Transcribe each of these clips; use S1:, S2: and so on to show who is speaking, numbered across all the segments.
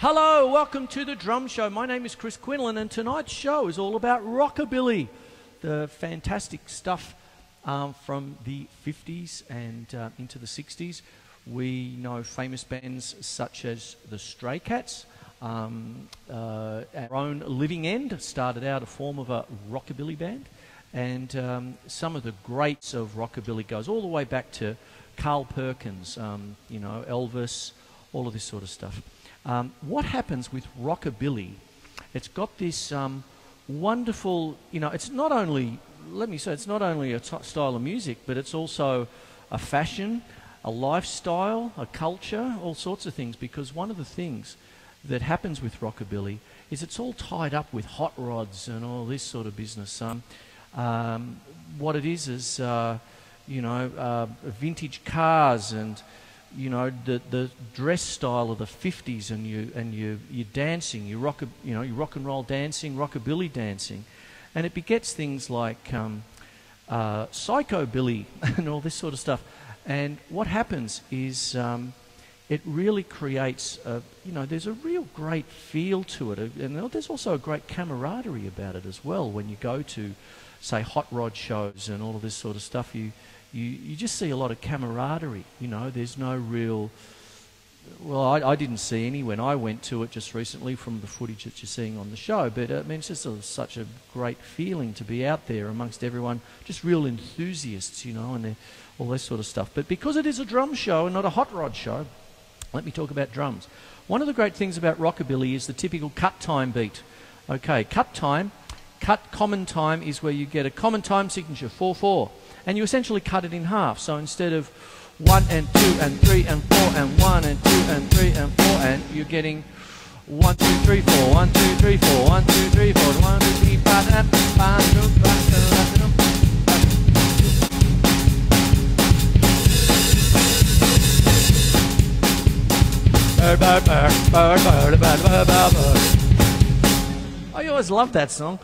S1: Hello, welcome to the Drum Show. My name is Quinlan, and tonight's show is all about Rockabilly, the fantastic stuff from the 50s and into the 60s. We know famous bands such as the Stray Cats. Our own Living End started out a form of a Rockabilly band, and some of the greats of Rockabilly goes all the way back to Carl Perkins, you know, Elvis, all of this sort of stuff. What happens with Rockabilly, it's got this wonderful, you know, it's not only, let me say, it's not only a style of music, but it's also a fashion, a lifestyle, a culture, all sorts of things, because one of the things that happens with Rockabilly is it's all tied up with hot rods and all this sort of business. What it is you know, vintage cars and, you know, the dress style of the 50s, and you're dancing, you rock and roll dancing, rockabilly dancing, and it begets things like psychobilly and all this sort of stuff. And what happens is it really creates you know, there's a real great feel to it, and there's also a great camaraderie about it as well. When you go to, say, hot rod shows and all of this sort of stuff, you just see a lot of camaraderie. You know, there's no real, well, I didn't see any when I went to it just recently from the footage that you're seeing on the show, but I mean, it's just such a great feeling to be out there amongst everyone, just real enthusiasts, you know, and all this sort of stuff. But because it is a drum show and not a hot rod show, let me talk about drums. One of the great things about Rockabilly is the typical cut time beat. Okay, cut time, common time is where you get a common time signature, 4/4. And you essentially cut it in half. So instead of 1 and 2 and 3 and 4 and 1 and 2 and 3 and 4, and you're getting 1, 2, 3, 4, 1, 2, 3, 4, 1, 2, 3, 4, 1, 2, 3, 4, I always loved that song.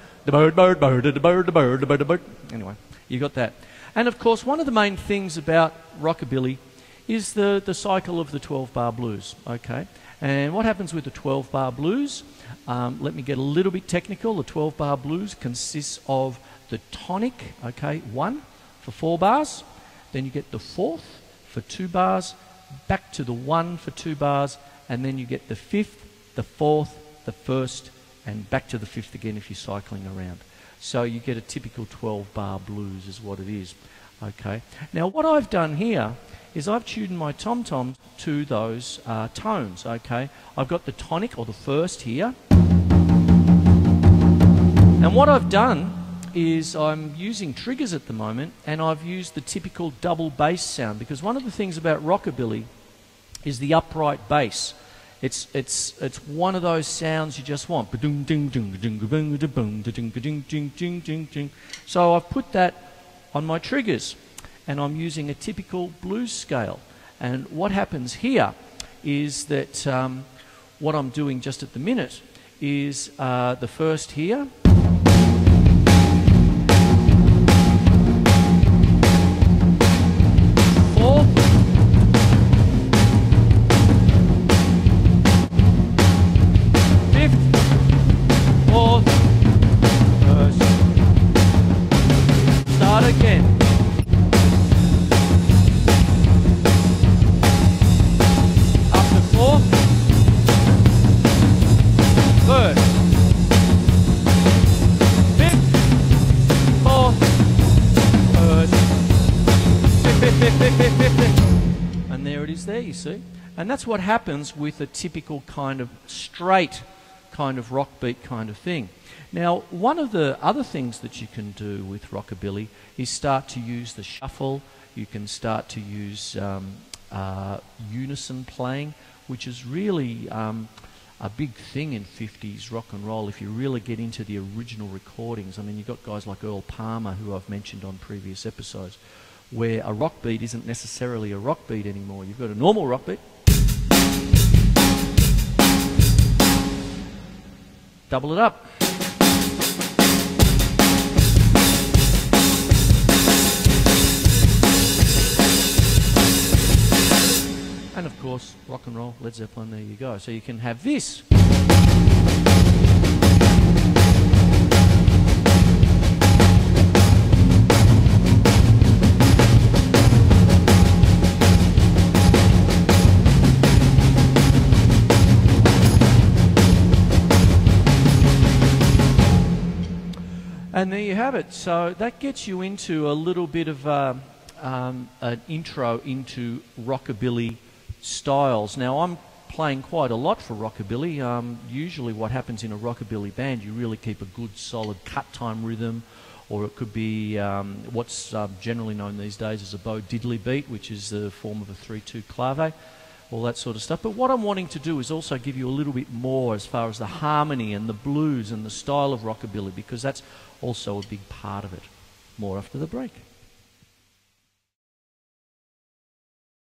S1: Anyway, you got that. And of course, one of the main things about Rockabilly is the cycle of the 12-bar blues, okay? And what happens with the 12-bar blues, let me get a little bit technical. The 12-bar blues consists of the tonic, okay, 1 for 4 bars, then you get the 4th for 2 bars, back to the 1 for 2 bars, and then you get the 5th, the 4th, the 1st, and back to the 5th again if you're cycling around. So you get a typical 12-bar blues is what it is. Okay. Now what I've done here is I've tuned my tom-toms to those tones. Okay. I've got the tonic, or the first here. And what I've done is I'm using triggers at the moment, and I've used the typical double bass sound, because one of the things about Rockabilly is the upright bass. It's one of those sounds you just want. So I've put that on my triggers, and I'm using a typical blues scale. And what happens here is that what I'm doing just at the minute is the first here. And there it is there, you see. And that's what happens with a typical kind of straight kind of rock beat kind of thing. Now, one of the other things that you can do with Rockabilly is start to use the shuffle. You can start to use unison playing, which is really a big thing in 50s rock and roll if you really get into the original recordings. I mean, you've got guys like Earl Palmer, who I've mentioned on previous episodes, where a rock beat isn't necessarily a rock beat anymore. You've got a normal rock beat, double it up. And of course, rock and roll, Led Zeppelin, there you go. So you can have this. And there you have it. So that gets you into a little bit of an intro into rockabilly styles. Now, I'm playing quite a lot for rockabilly. Usually what happens in a rockabilly band, you really keep a good solid cut time rhythm, or it could be what's generally known these days as a bow diddley beat, which is the form of a 3/2 clave, all that sort of stuff. But what I'm wanting to do is also give you a little bit more as far as the harmony and the blues and the style of rockabilly, because that's also a big part of it. More after the break.